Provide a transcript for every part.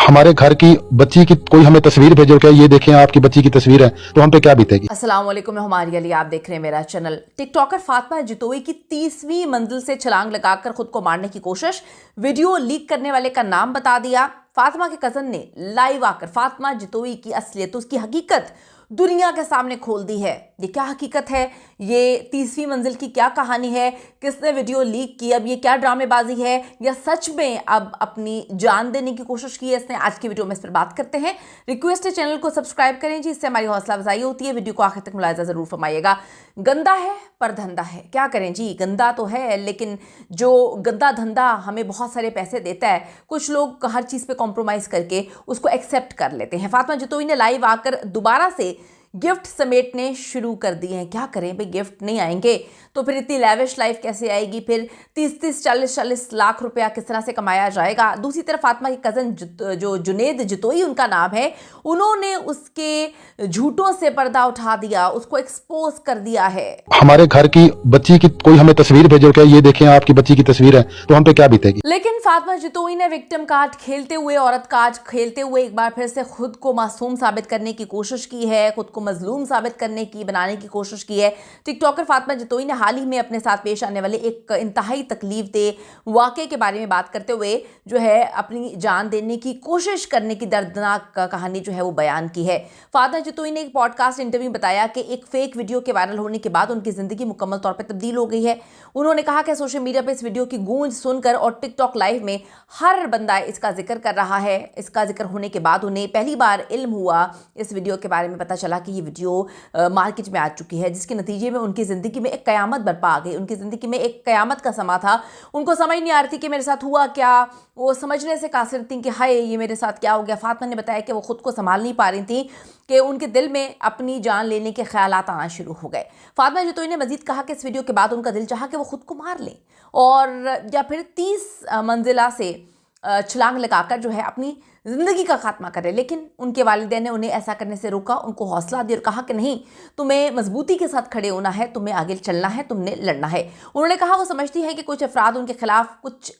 हमारे घर की बच्ची की कोई हमें तस्वीर भेजो क्या ये देखें आपकी बच्ची की तस्वीर है तो हम पे क्या बीतेगी। अस्सलाम वालेकुम, मैं हुमारी अली, आप देख रहे हैं मेरा चैनल। टिकटॉकर फातिमा जितोई की 30वीं मंजिल से छलांग लगाकर खुद को मारने की कोशिश, वीडियो लीक करने वाले का नाम बता दिया। फातिमा के कजन ने लाइव आकर फातिमा जितोई की असलियत, उसकी हकीकत दुनिया के सामने खोल दी है। ये क्या हकीकत है, ये 30वीं मंजिल की क्या कहानी है, किसने वीडियो लीक की, अब ये क्या ड्रामेबाजी है या सच में अब अपनी जान देने की कोशिश की है इसने। आज की वीडियो में इस पर बात करते हैं। रिक्वेस्ट है चैनल को सब्सक्राइब करें जी, इससे हमारी हौसला अफजाई होती है। वीडियो को आखिर तक मुलाहिजा जरूर फरमाइएगा। गंदा है पर धंधा है, क्या करें जी, गंदा तो है लेकिन जो गंदा धंधा हमें बहुत सारे पैसे देता है, कुछ लोग हर चीज़ पे कॉम्प्रोमाइज़ करके उसको एक्सेप्ट कर लेते हैं। फातिमा जितोई ने लाइव आकर दोबारा से गिफ्ट समेटने शुरू कर दिए हैं। क्या करें भाई, गिफ्ट नहीं आएंगे तो फिर इतनी लैविश लाइफ कैसे आएगी, फिर 30-30 40-40 लाख रुपया किस तरह से कमाया जाएगा। दूसरी तरफ फातिमा के कज़न जो जुनेद जितोई उनका नाम है, उन्होंने उसके झूठों से पर्दा उठा दिया, उसको एक्सपोज कर दिया है। हमारे घर की बच्ची की कोई हमें तस्वीर भेजो क्या ये देखें आपकी बच्ची की तस्वीर है तो हम पे क्या बीतेगी। लेकिन फातिमा जितोई ने विक्टिम कार्ड खेलते हुए, औरत कार्ड खेलते हुए एक बार फिर से खुद को मासूम साबित करने की कोशिश की है, खुद को मजलूम साबित करने की, बनाने की कोशिश की है। टिकटॉकर फातिमा जितोई ने हाल ही में अपने साथ पेश आने वाले एक इंतहाई तकलीफ दे वाक़े के बारे में बात करते हुए जो है अपनी जान देने की कोशिश करने की दर्दनाक कहानी जो है वो बयान की है। फातिमा जितोई ने एक पॉडकास्ट इंटरव्यू में बताया कि एक फेक वीडियो के वायरल होने के बाद उनकी ज़िंदगी मुकम्मल तौर पर तब्दील हो गई है। उन्होंने कहा कि सोशल मीडिया पर इस वीडियो की गूंज सुनकर और टिकटॉक लाइव में हर बंदा इसका जिक्र कर रहा है। इसका जिक्र होने के बाद उन्हें पहली बार इल्म हुआ, इस वीडियो के बारे में पता चला कि ये वीडियो मार्केट में आ चुकी है, जिसके नतीजे में उनकी ज़िंदगी में एक क़यामत बरपा आ गई। उनकी ज़िंदगी में एक क़यामत का समा था। उनको समझ नहीं आ रही थी कि मेरे साथ हुआ क्या, वो समझने से कासिर थी कि हाय ये मेरे साथ क्या हो गया। फातिमा ने बताया कि वो खुद को संभाल नहीं पा रही थी कि उनके दिल में अपनी जान लेने के ख्यालात आना शुरू हो गए। फातिमा जितोई ने मजीद कहा कि इस वीडियो के बाद उनका दिल चाहा कि वो खुद को मार लें और या फिर 30 मंजिला से छलांग लगाकर जो है अपनी ज़िंदगी का खात्मा करे। लेकिन उनके वालिदैन ने उन्हें ऐसा करने से रोका, उनको हौसला दिया और कहा कि नहीं, तुम्हें मजबूती के साथ खड़े होना है, तुम्हें आगे चलना है, तुमने लड़ना है। उन्होंने कहा वो समझती हैं कि कुछ अफराद उनके खिलाफ कुछ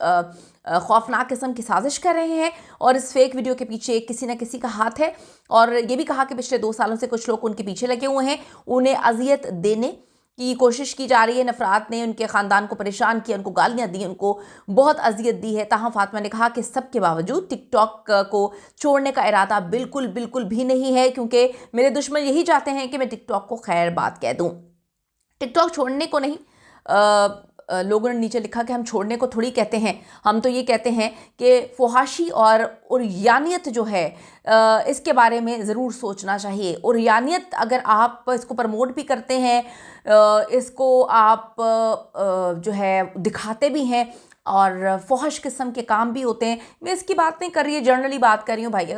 खौफनाक किस्म की साजिश कर रहे हैं और इस फेक वीडियो के पीछे किसी न किसी का हाथ है। और ये भी कहा कि पिछले 2 सालों से कुछ लोग उनके पीछे लगे हुए हैं, उन्हें अजियत देने की कोशिश की जा रही है। नफरात ने उनके ख़ानदान को परेशान किया, उनको गालियां दी, उनको बहुत अजियत दी है। ताहम फातिमा ने कहा कि सबके बावजूद टिकटॉक को छोड़ने का इरादा बिल्कुल बिल्कुल भी नहीं है, क्योंकि मेरे दुश्मन यही चाहते हैं कि मैं टिकटॉक को खैर बात कह दूँ। टिकटॉक छोड़ने को नहीं, लोगों ने नीचे लिखा कि हम छोड़ने को थोड़ी कहते हैं, हम तो ये कहते हैं कि फुहाशी और उर्यानियत जो है इसके बारे में ज़रूर सोचना चाहिए। उर्यानियत अगर आप इसको प्रमोट भी करते हैं, इसको आप जो है दिखाते भी हैं और फौहश किस्म के काम भी होते हैं, मैं इसकी बात नहीं कर रही है, जनरली बात कर रही हूँ भाई।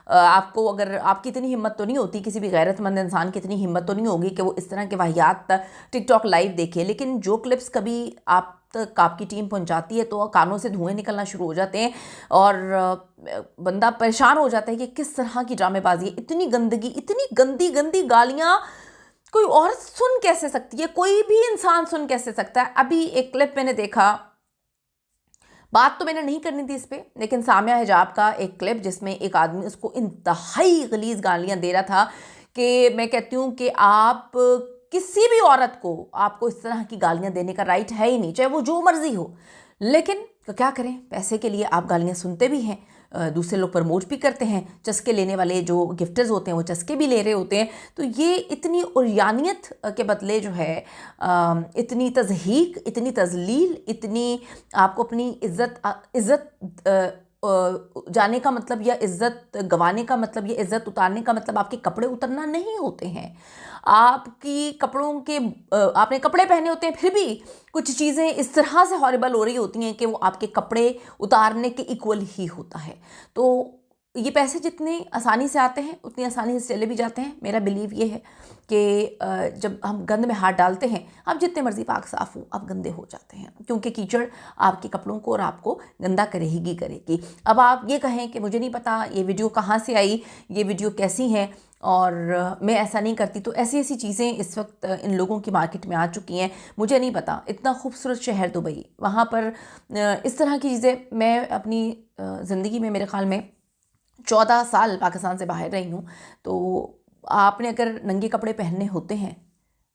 आपको अगर आपकी इतनी हिम्मत तो नहीं होती, किसी भी गैरतमंद इंसान की इतनी हिम्मत तो नहीं होगी कि वो इस तरह के वाहियात टिकटॉक लाइव देखे। लेकिन जो क्लिप्स कभी आप तक आपकी टीम पहुंचाती है तो कानों से धुएं निकलना शुरू हो जाते हैं और बंदा परेशान हो जाता है कि किस तरह की ड्रामेबाजी है। इतनी गंदगी, इतनी गंदी गंदी गालियाँ कोई औरत सुन कैसे सकती है, कोई भी इंसान सुन कैसे सकता है। अभी एक क्लिप मैंने देखा, बात तो मैंने नहीं करनी थी इस पर, लेकिन सामिया हिजाब का एक क्लिप जिसमें एक आदमी उसको इंतहाई गलीज गालियाँ दे रहा था कि मैं कहती हूँ कि आप किसी भी औरत को, आपको इस तरह की गालियाँ देने का राइट है ही नहीं, चाहे वो जो मर्जी हो। लेकिन तो क्या करें, पैसे के लिए आप गालियाँ सुनते भी हैं, दूसरे लोग प्रमोट भी करते हैं। चस्के लेने वाले जो गिफ्टर्स होते हैं वो चस्के भी ले रहे होते हैं। तो ये इतनी उर्यानियत के बदले जो है इतनी तज़हीक, इतनी तज़लील, इतनी आपको अपनी इज़्ज़त जाने का मतलब या इज़्ज़त गंवाने का मतलब या इज़्ज़त उतारने का मतलब आपके कपड़े उतरना नहीं होते हैं। आपकी कपड़ों के आपने कपड़े पहने होते हैं, फिर भी कुछ चीज़ें इस तरह से हॉरिबल हो रही होती हैं कि वो आपके कपड़े उतारने के इक्वल ही होता है। तो ये पैसे जितने आसानी से आते हैं उतनी आसानी से चले भी जाते हैं। मेरा बिलीव ये है कि जब हम गंद में हाथ डालते हैं, आप जितने मर्जी पाक साफ हो, आप गंदे हो जाते हैं, क्योंकि कीचड़ आपके कपड़ों को और आपको गंदा करेगी। अब आप ये कहें कि मुझे नहीं पता ये वीडियो कहाँ से आई, ये वीडियो कैसी है और मैं ऐसा नहीं करती, तो ऐसी ऐसी चीज़ें इस वक्त इन लोगों की मार्केट में आ चुकी हैं। मुझे नहीं पता, इतना खूबसूरत शहर दुबई, वहाँ पर इस तरह की चीज़ें मैं अपनी ज़िंदगी में मेरे ख्याल में 14 साल पाकिस्तान से बाहर रही हूँ, तो आपने अगर नंगे कपड़े पहनने होते हैं,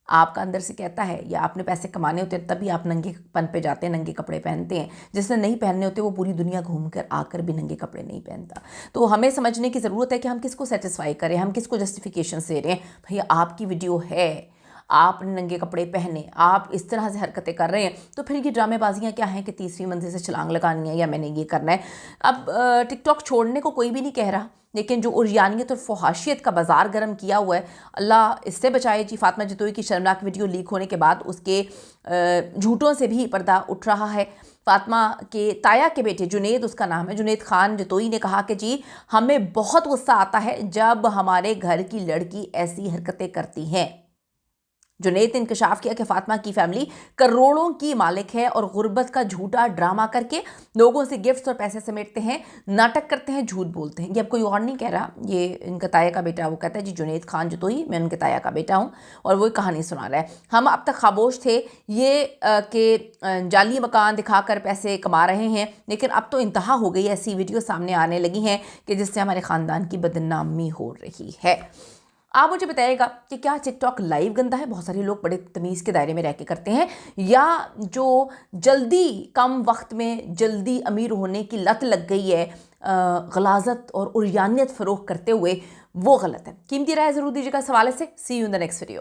आपका अंदर से कहता है, या आपने पैसे कमाने होते हैं तभी आप नंगेपन पे जाते हैं, नंगे कपड़े पहनते हैं। जिसने नहीं पहनने होते वो पूरी दुनिया घूम कर आकर भी नंगे कपड़े नहीं पहनता। तो हमें समझने की ज़रूरत है कि हम किसको सेटिस्फाई करें, हम किसको जस्टिफिकेशन दे रहे हैं। भैया आपकी वीडियो है, आपने नंगे कपड़े पहने, आप इस तरह से हरकतें कर रहे हैं, तो फिर ये ड्रामेबाजियाँ क्या हैं कि तीसरी मंजिल से छलांग लगानी है या मैंने ये करना है। अब टिकटॉक छोड़ने को कोई भी नहीं कह रहा, लेकिन जो उर्यानियत और फहाशियत का बाजार गर्म किया हुआ है, अल्लाह इससे बचाए जी। फातिमा जतोई की शर्मनाक वीडियो लीक होने के बाद उसके झूठों से भी पर्दा उठ रहा है। फातिमा के ताया के बेटे जुनेद, उसका नाम है, जुनेद खान जतोई ने कहा कि जी हमें बहुत गुस्सा आता है जब हमारे घर की लड़की ऐसी हरकतें करती हैं। जुनेद ने इंकशाफ किया कि फातिमा की फैमिली करोड़ों की मालिक है और गुर्बत का झूठा ड्रामा करके लोगों से गिफ्ट्स और पैसे समेटते हैं, नाटक करते हैं, झूठ बोलते हैं। ये अब कोई और नहीं कह रहा, ये इनका ताया का बेटा वो कहता है जी जुनेद खान जतोई, मैं उनके ताया का बेटा हूँ, और वो कहानी सुना रहा है। हम अब तक खामोश थे ये कि जाली मकान दिखाकर पैसे कमा रहे हैं, लेकिन अब तो इंतहा हो गई, ऐसी वीडियो सामने आने लगी हैं कि जिससे हमारे ख़ानदान की बदनामी हो रही है। आप मुझे बताइएगा कि क्या टिकटॉक लाइव गंदा है, बहुत सारे लोग बड़े तमीज़ के दायरे में रह के करते हैं, या जो जल्दी कम वक्त में जल्दी अमीर होने की लत लग गई है गलाजत और उर्यानियत फ़रोग़ करते हुए, वो गलत है। कीमती राय ज़रूर दीजिएगा इस हवाले से। See you in the next video.